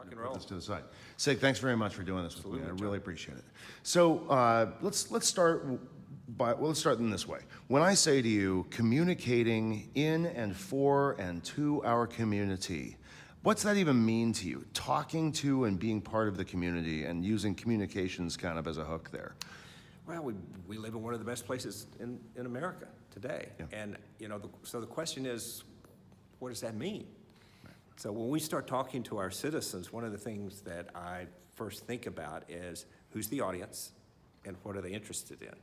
Rock and roll. Put this to the side. Sig, thanks very much for doing this with me. I really appreciate it. So let's start in this way. When I say to you, communicating in and for and to our community, what's that even mean to you? Talking to and being part of the community and using communications kind of as a hook there. Well, we live in one of the best places in America today. Yeah. And, so the question is, what does that mean? Right. So when we start talking to our citizens, one of the things that I first think about is who's the audience and what are they interested in,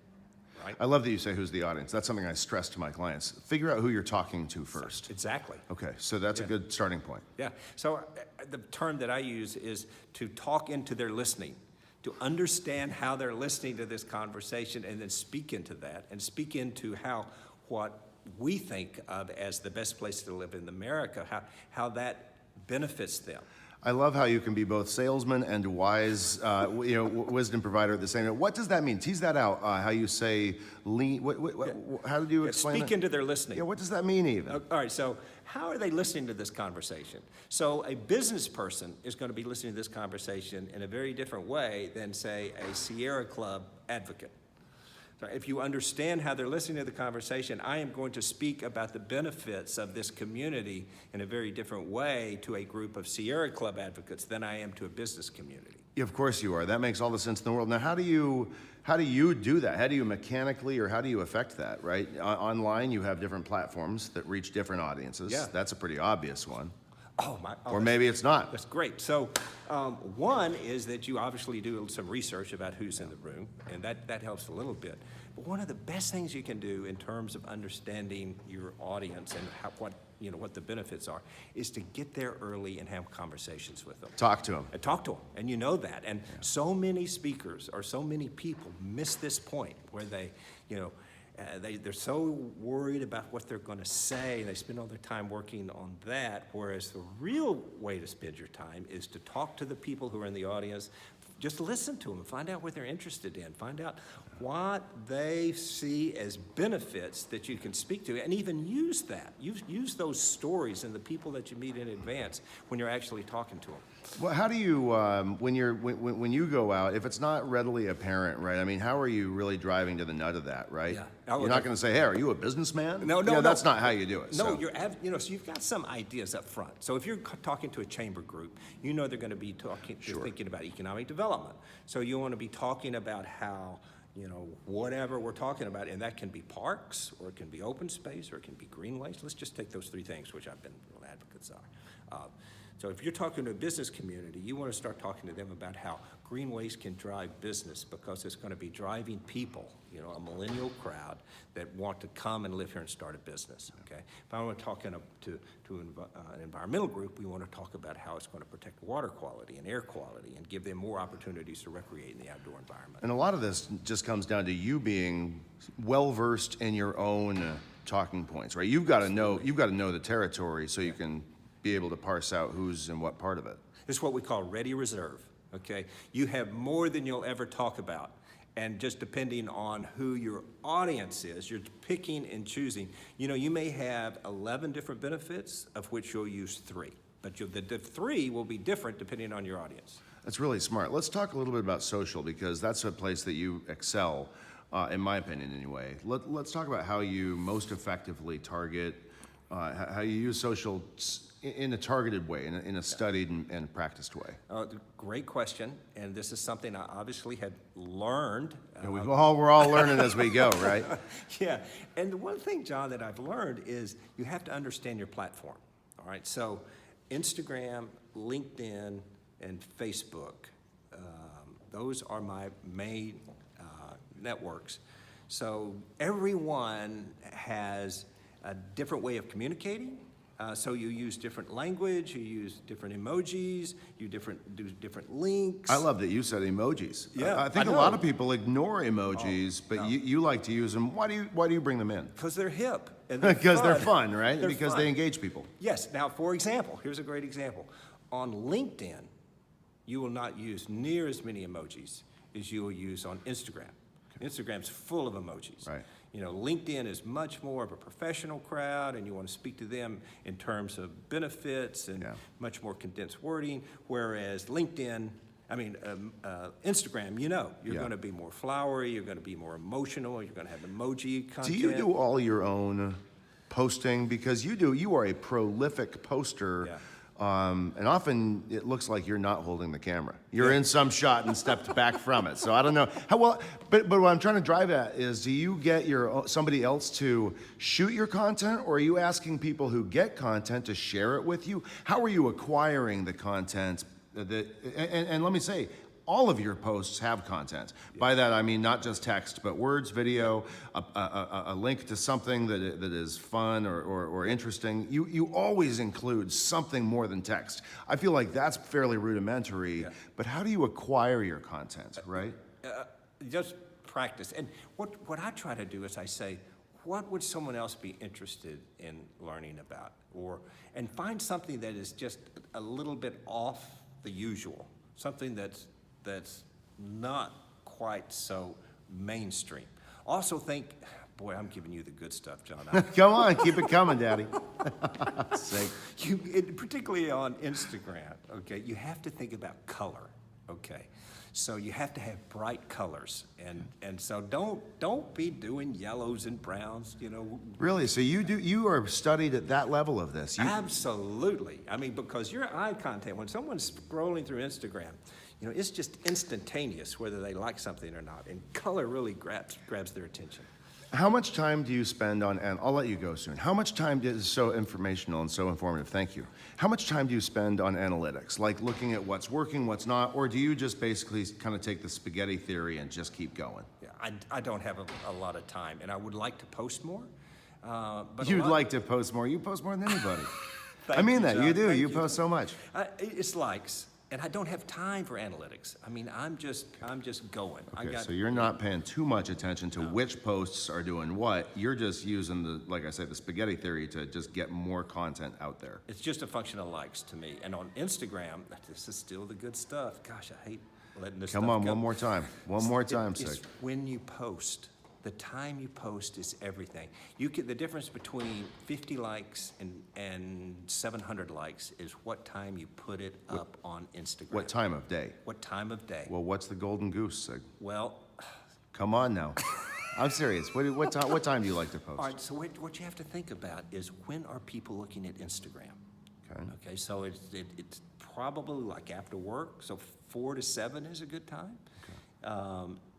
right? I love that you say who's the audience. That's something I stress to my clients. Figure out who you're talking to first. Exactly. Okay, so that's a good starting point. Yeah, so the term that I use is to talk into their listening, to understand how they're listening to this conversation and then speak into that and speak into what we think of as the best place to live in America, how that benefits them. I love how you can be both salesman and wise, wisdom provider at the same time. What does that mean? Tease that out. How you say lean? How did you explain Speak that? into their listening. Yeah. What does that mean even? All right. So how are they listening to this conversation? So a business person is going to be listening to this conversation in a very different way than, say, a Sierra Club advocate. So if you understand how they're listening to the conversation, I am going to speak about the benefits of this community in a very different way to a group of Sierra Club advocates than I am to a business community. Yeah, of course you are. That makes all the sense in the world. Now, how do you do that? How do you mechanically, or how do you affect that, right? Online, you have different platforms that reach different audiences. Yeah. That's a pretty obvious one. Or maybe it's not. That's great. So one is that you obviously do some research about who's in the room, and that helps a little bit. But one of the best things you can do in terms of understanding your audience and what the benefits are is to get there early and have conversations with them. Talk to them. And talk to them, and you know that. And so many speakers or so many people miss this point where they're so worried about what they're going to say, and they spend all their time working on that, whereas the real way to spend your time is to talk to the people who are in the audience. Just listen to them, find out what they're interested in, find out what they see as benefits that you can speak to, and even use that. Use those stories and the people that you meet in advance when you're actually talking to them. Well, how do you, when you go out, if it's not readily apparent, right? I mean, how are you really driving to the nut of that, right? Yeah. You're not going to say, hey, are you a businessman? No. That's not how you do it. No, so. So you've got some ideas up front. So if you're talking to a chamber group, they're going to be thinking about economic development. So you want to be talking about how, whatever we're talking about, and that can be parks, or it can be open space, or it can be greenways. Let's just take those three things, which I've been real advocates are. So if you're talking to a business community, you want to start talking to them about how greenways can drive business, because it's going to be driving people, a millennial crowd that want to come and live here and start a business, okay? If I want to talk to an environmental group, we want to talk about how it's going to protect water quality and air quality and give them more opportunities to recreate in the outdoor environment. And a lot of this just comes down to you being well-versed in your own talking points, right? You've got to know the territory so you can be able to parse out who's in what part of it. It's what we call ready reserve, okay? You have more than you'll ever talk about. And just depending on who your audience is, you're picking and choosing. You may have 11 different benefits, of which you'll use 3. But the 3 will be different depending on your audience. That's really smart. Let's talk a little bit about social, because that's a place that you excel, in my opinion anyway. Let's talk about how you most effectively target, how you use social in a targeted way, in a studied and practiced way. Great question, and this is something I obviously had learned. We're all learning as we go, right? Yeah, and the one thing, John, that I've learned is you have to understand your platform, all right? So Instagram, LinkedIn, and Facebook, those are my main networks. So everyone has a different way of communicating. So you use different language, you use different emojis, you do different links. I love that you said emojis. Yeah, I think I a lot know. of people ignore emojis, but you like to use them. Why do you bring them in? Because they're hip. Because they're fun, right? They're because fun. They engage people. Yes. Now, for example, here's a great example. On LinkedIn, you will not use near as many emojis as you will use on Instagram. Instagram's full of emojis. Right. LinkedIn is much more of a professional crowd, and you want to speak to them in terms of benefits and much more condensed wording, whereas Instagram, you're going to be more flowery, you're going to be more emotional, you're going to have emoji content. Do you do all your own posting? Because you are a prolific poster. Yeah. And often it looks like you're not holding the camera. You're in some shot and stepped back from it. So I don't know how well. But what I'm trying to drive at is, do you get somebody else to shoot your content, or are you asking people who get content to share it with you? How are you acquiring the content? And let me say, all of your posts have content. By that I mean not just text, but words, video, a link to something that is fun or interesting. You always include something more than text. I feel like that's fairly rudimentary, but how do you acquire your content, right? Just practice. And what I try to do is I say, what would someone else be interested in learning about? And find something that is just a little bit off the usual, something that's not quite so mainstream. Also think, boy, I'm giving you the good stuff, John. Come on, keep it coming, Daddy. Particularly on Instagram, okay, you have to think about color, okay? So you have to have bright colors, and so don't be doing yellows and browns, Really? So you are studied at that level of this? Absolutely. Because your eye contact, when someone's scrolling through Instagram, it's just instantaneous whether they like something or not, and color really grabs their attention. How much time do you spend on, and I'll let you go soon, how much time is so informational and so informative, thank you. How much time do you spend on analytics, like looking at what's working, what's not, or do you just basically kind of take the spaghetti theory and just keep going? Yeah, I don't have a lot of time, and I would like to post more. But You'd like to post more. You post more than anybody. I mean that, John. you do, Thank you post so much. It's likes. And I don't have time for analytics. I'm just going. Okay, so you're not paying too much attention to which posts are doing what. You're just using like I said, the spaghetti theory to just get more content out there. It's just a function of likes to me. And on Instagram, this is still the good stuff. Gosh, I hate letting this stuff go. Come on, one more time. One more time, Sig. Sig. It's when you post. The time you post is everything. The difference between 50 likes and 700 likes is what time you put it up on Instagram. What time of day? What time of day? Well, what's the golden goose, Sig? Well, come on now. I'm serious. What time do you like to post? all right, so what you have to think about is, when are people looking at Instagram? Okay, so it's probably like after work, so 4 to 7 is a good time.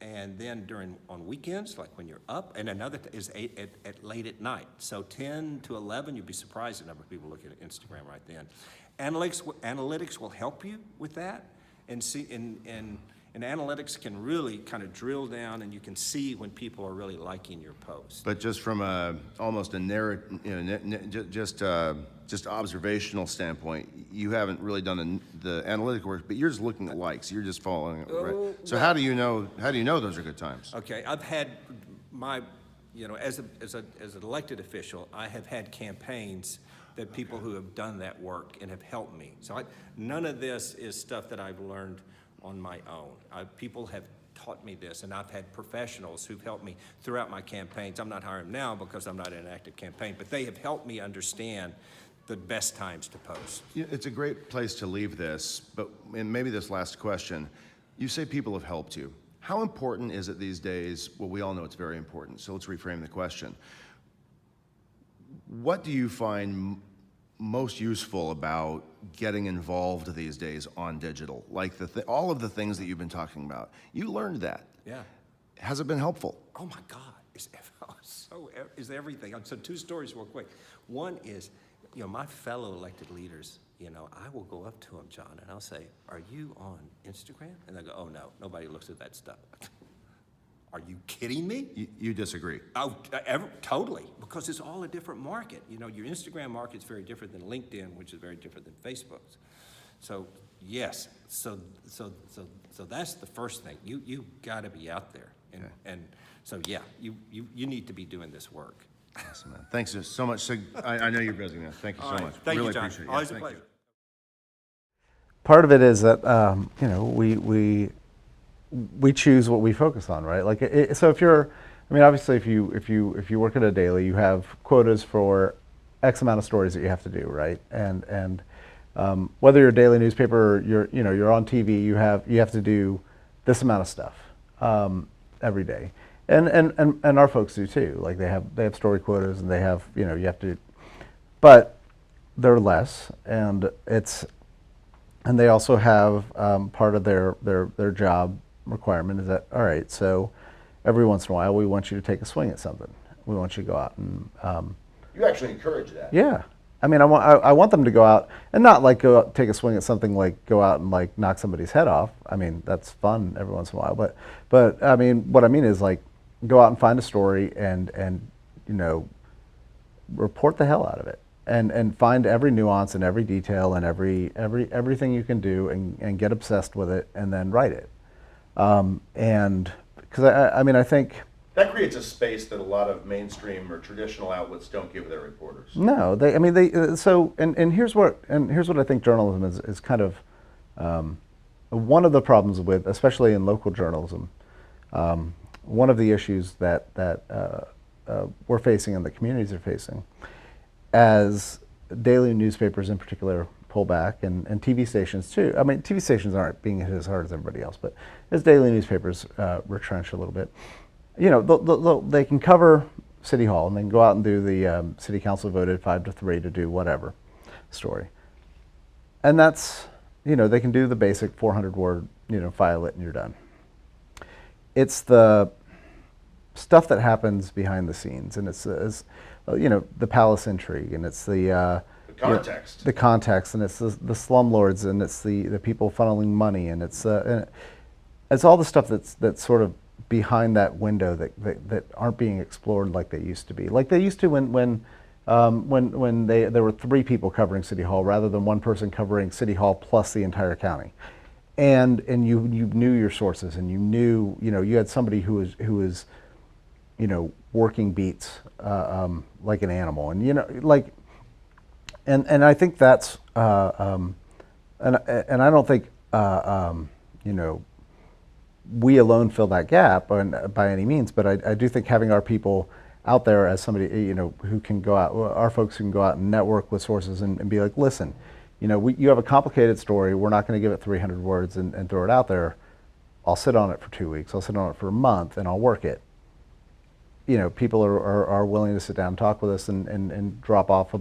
And then on weekends, like when you're up, and another is at late at night. So 10 to 11, you'd be surprised the number of people looking at Instagram right then. Analytics will help you with that, and analytics can really kind of drill down, and you can see when people are really liking your post. But just from almost a narrative, just observational standpoint, you haven't really done the analytic work, but you're just looking at likes. You're just following it, right? So how do you know those are good times? Okay, I've had as an elected official, I have had campaigns that people who have done that work and have helped me. So none of this is stuff that I've learned on my own. People have taught me this, and I've had professionals who've helped me throughout my campaigns. I'm not hiring them now because I'm not in an active campaign, but they have helped me understand the best times to post. It's a great place to leave this, and maybe this last question. You say people have helped you. How important is it these days? Well, we all know it's very important, so let's reframe the question. What do you find most useful about getting involved these days on digital? Like all of the things that you've been talking about. You learned that. Yeah. Has it been helpful? Oh my God, is everything. So 2 stories real quick. One is, my fellow elected leaders, I will go up to them, John, and I'll say, "Are you on Instagram?" And they go, "Oh no, nobody looks at that stuff." Are you kidding me? You disagree? Oh, totally, because it's all a different market. Your Instagram market's very different than LinkedIn, which is very different than Facebook's. So yes, so that's the first thing. You got to be out there, and so yeah, you need to be doing this work. Awesome, man. Thanks so much, Sig. I know you're busy, man. Thank you so much. Thank really you, John. Appreciate it. Always Yeah, a pleasure. Part of it is that we choose what we focus on, right? Like, so if you're I mean, obviously, if you work at a daily, you have quotas for X amount of stories that you have to do, right? And whether you're a daily newspaper or you're on TV, you have to do this amount of stuff every day, and our folks do too. Like they have story quotas, and they have you have to, but they're less, and they also have part of their job requirement is that all right, so every once in a while we want you to take a swing at something. We want you to go out and You actually encourage that. yeah. I mean, I want them to go out and not like go out, take a swing at something like go out and like knock somebody's head off. I mean, that's fun every once in a while, but I mean, what I mean is like go out and find a story and report the hell out of it and find every nuance and every detail and everything you can do and get obsessed with it and then write it. And because I mean, I think. That creates a space that a lot of mainstream or traditional outlets don't give their reporters. No, so here's what I think journalism is kind of one of the problems with, especially in local journalism, one of the issues that we're facing and the communities are facing, as daily newspapers in particular pull back and TV stations too. I mean, TV stations aren't being hit as hard as everybody else, but as daily newspapers retrench a little bit. They can cover City Hall and they can go out and do the City Council voted 5-3 to do whatever story. And that's, they can do the basic 400-word, file it and you're done. It's the stuff that happens behind the scenes, and it's the palace intrigue, and it's the context. The context, and it's the slumlords, and it's the people funneling money, and it's all the stuff that's sort of behind that window that aren't being explored like they used to be. Like they used to when there were 3 people covering City Hall rather than 1 person covering City Hall plus the entire county. And you knew your sources, and you knew you had somebody who was working beats like an animal, and and I think that's and I don't think we alone fill that gap by any means, but I do think having our people out there as somebody who can go out, our folks who can go out and network with sources and be like, listen, you have a complicated story. We're not going to give it 300 words and throw it out there. I'll sit on it for 2 weeks. I'll sit on it for a month, and I'll work it. People are willing to sit down and talk with us and drop off a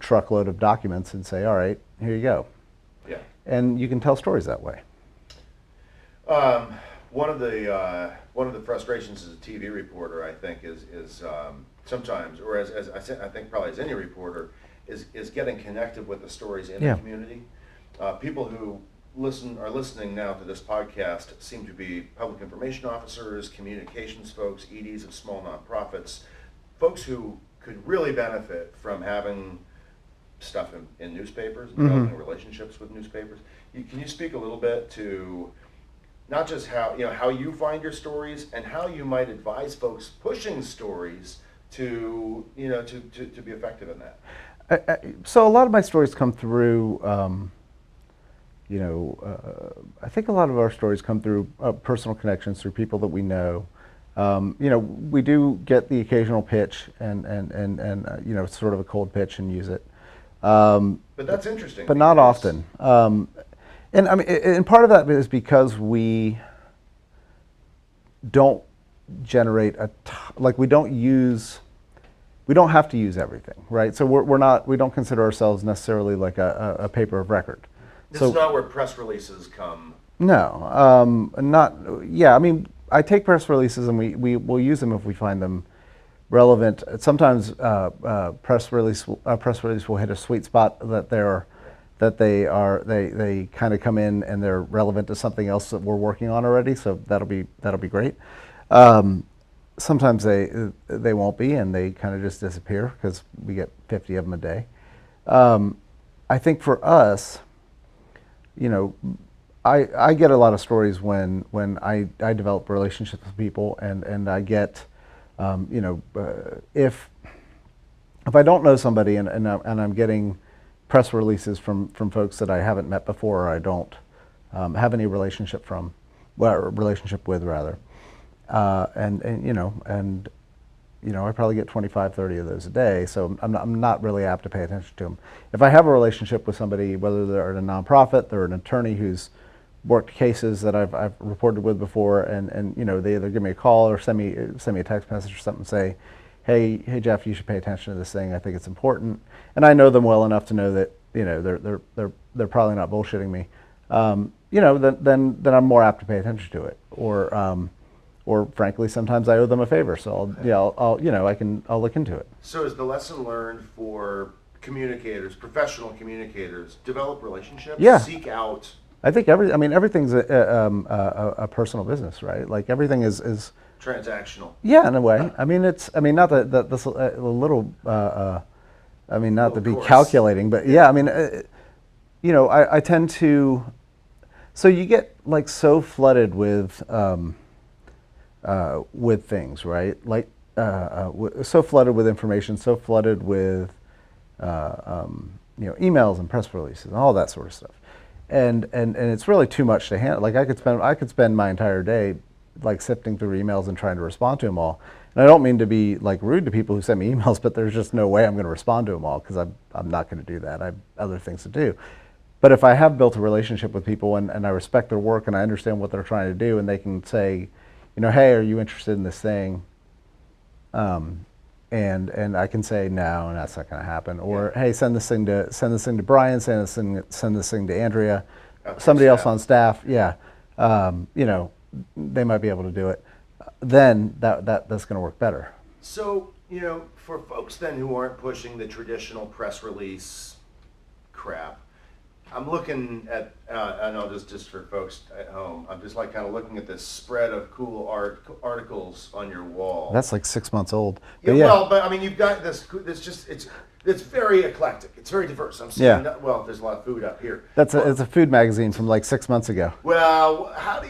truckload of documents and say, all right, here you go. Yeah. And you can tell stories that way. One of the frustrations as a TV reporter, I think, is sometimes, or as I think probably as any reporter, is getting connected with the stories in the community. People who are listening now to this podcast seem to be public information officers, communications folks, EDs of small nonprofits, folks who could really benefit from having stuff in newspapers, and developing relationships with newspapers. Can you speak a little bit to not just how you find your stories and how you might advise folks pushing stories to be effective in that? So a lot of my stories come through. I think a lot of our stories come through personal connections, through people that we know. We do get the occasional pitch and sort of a cold pitch and use it. But that's interesting. But not often. And I mean, and part of that is because we don't generate we don't have to use everything, right? So we don't consider ourselves necessarily like a paper of record. This is not where press releases come. No, I mean, I take press releases and we will use them if we find them relevant. Sometimes press release will hit a sweet spot that they kind of come in and they're relevant to something else that we're working on already. So that'll be great. Sometimes they won't be, and they kind of just disappear because we get 50 of them a day. I think for us, I get a lot of stories when I develop relationships with people, and I get, if I don't know somebody and I'm getting press releases from folks that I haven't met before, or I don't have any relationship with rather, I probably get 25, 30 of those a day, so I'm not really apt to pay attention to them. If I have a relationship with somebody, whether they're in a nonprofit, they're an attorney who's worked cases that I've reported with before, and they either give me a call or send me a text message or something and say, hey Jeff, you should pay attention to this thing. I think it's important, and I know them well enough to know that they're probably not bullshitting me. Then I'm more apt to pay attention to it, or frankly, sometimes I owe them a favor, so I'll look into it. So is the lesson learned for communicators, professional communicators, develop relationships, Yeah. seek out? I think everything's a personal business, right? Like everything is Transactional. yeah, in a way. I mean, not that this a little. Not to be course. calculating, but yeah. I mean, I tend to. So you get like so flooded with things, right? Like so flooded with information, so flooded with emails and press releases and all that sort of stuff, and it's really too much to handle. Like I could spend my entire day like sifting through emails and trying to respond to them all. And I don't mean to be like rude to people who send me emails, but there's just no way I'm going to respond to them all because I'm not going to do that. I have other things to do. But if I have built a relationship with people and I respect their work and I understand what they're trying to do, and they can say, hey, are you interested in this thing? And I can say no, and that's not going to happen. Or hey, send this thing to Brian, send this thing to Andrea, somebody else on staff. Yeah, they might be able to do it. Then that's going to work better. So for folks then who aren't pushing the traditional press release crap, I'm looking at, I know just for folks at home, I'm just like kind of looking at this spread of cool articles on your wall. That's like 6 months old. Yeah, But well, but I mean, you've got this just, it's very eclectic. It's very diverse. I'm seeing, well, there's a lot of food up here. it's a food magazine from like 6 months ago. Well, how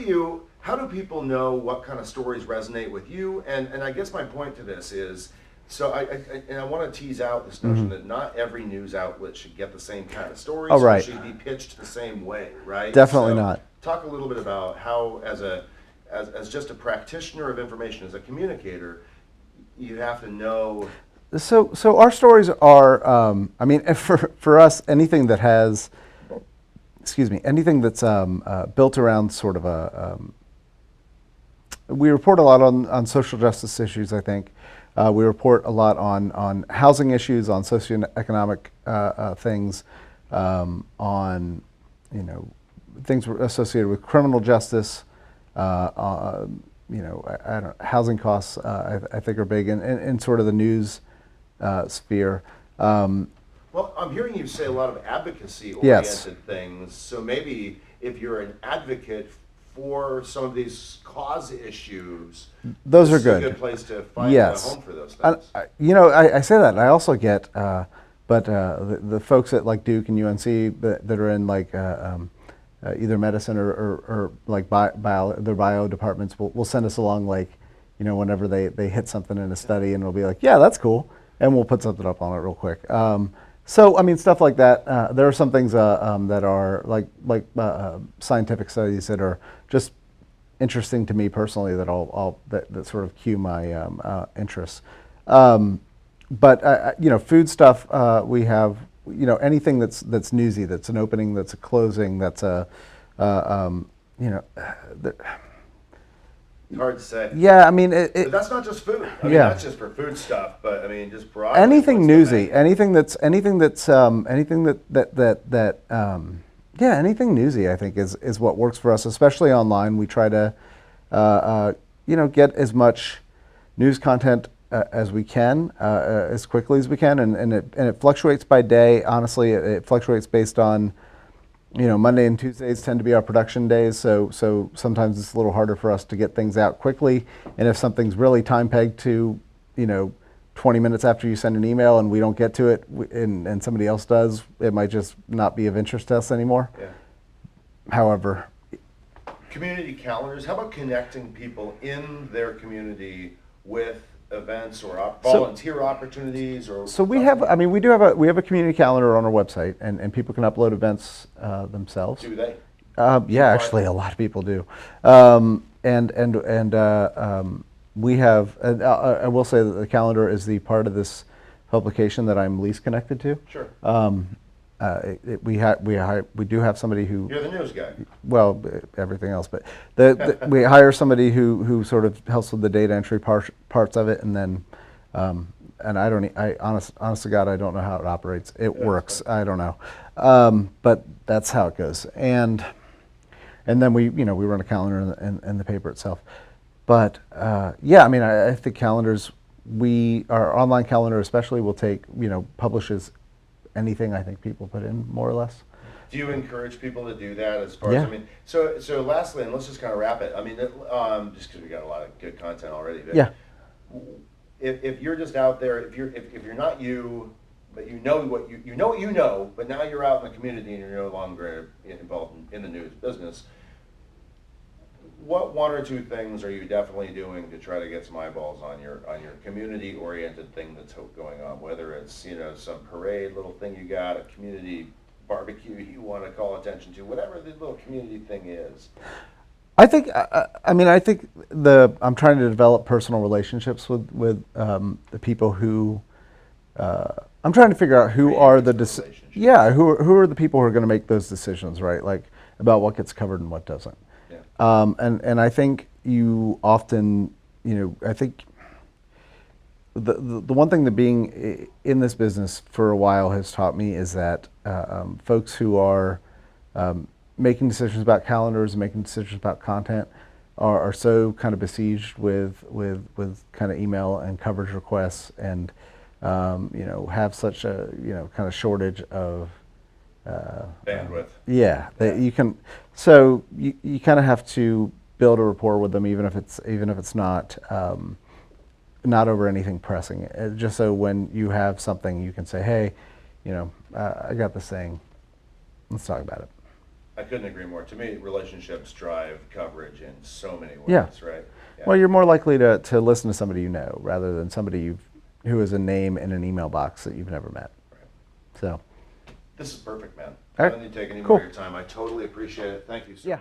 do people know what kind of stories resonate with you? And I guess my point to this is, so I want to tease out this notion that not every news outlet should get the same kind of stories. Oh, right. Or should be pitched the same way, right? Definitely So not. Talk a little bit about how, as just a practitioner of information, as a communicator, you have to know. So our stories are, for us, anything that has, anything that's built around sort of we report a lot on social justice issues, I think. We report a lot on housing issues, on socioeconomic things, on things associated with criminal justice. I don't housing costs. I think are big in sort of the news sphere. Well, I'm hearing you say a lot of advocacy-oriented things. So maybe if you're an advocate for some of these cause issues, those this are good. is a good place to find a home for those things. I say that, and I also get, the folks at like Duke and UNC that are in like either medicine or like their bio departments will send us along like, whenever they hit something in a study, and it'll be like, yeah, that's cool, and we'll put something up on it real quick. So I mean, stuff like that. There are some things that are like scientific studies that are just interesting to me personally that sort of cue my interests. But food stuff, we have anything that's newsy, that's an opening, that's a closing, that's a Hard to say. Yeah, I mean, but that's not just food. I mean, yeah. that's just for food stuff. But I mean, just broadly. Anything what's the newsy, main- anything newsy, I think is what works for us, especially online. We try to, get as much news content as we can, as quickly as we can, and it fluctuates by day. Honestly, it fluctuates based on, Monday and Tuesdays tend to be our production days, so sometimes it's a little harder for us to get things out quickly. And if something's really time pegged to, 20 minutes after you send an email and we don't get to it, and somebody else does, it might just not be of interest to us anymore. Yeah. However, Community calendars. How about connecting people in their community with events or volunteer opportunities or? So we have a community calendar on our website, and people can upload events themselves. Do they? Yeah, actually, a lot of people do. we have. I will say that the calendar is the part of this publication that I'm least connected to. Sure. We do have somebody who. You're the news guy. Well, everything else, but we hire somebody who sort of helps with the data entry parts of it, and then. And honest to God, I don't know how it operates. It works. I don't know, but that's how it goes. And then we run a calendar in the paper itself. But yeah, I mean, I think calendars. Our online calendar especially will take publishes anything I think people put in more or less. Do you encourage people to do that as far as, I mean, so lastly, and let's just kind of wrap it. I mean, just because we got a lot of good content already. But yeah. If you're just out there, if you're not you, but you know what you know, but now you're out in the community and you're no longer involved in the news business, what one or two things are you definitely doing to try to get some eyeballs on your community-oriented thing that's going on? Whether it's some parade, little thing you got, a community barbecue you want to call attention to, whatever the little community thing is. I think I'm trying to develop personal relationships with the people who I'm trying to figure out who are the who are the people who are going to make those decisions, right? Like about what gets covered and what doesn't. Yeah. And I think you often I think the one thing that being in this business for a while has taught me is that folks who are making decisions about calendars and making decisions about content are so kind of besieged with kind of email and coverage requests and have such a kind of shortage of bandwidth. Yeah, that you can. So you kind of have to build a rapport with them, even if it's not over anything pressing. Just so when you have something, you can say, hey, I got this thing. Let's talk about it. I couldn't agree more. To me, relationships drive coverage in so many ways, right? Yeah. Well, you're more likely to listen to somebody you know rather than somebody who is a name in an email box that you've never met. Right. So. This is perfect, man. All I right. don't need to take any Cool. more of your time. I totally appreciate it. Thank you so much.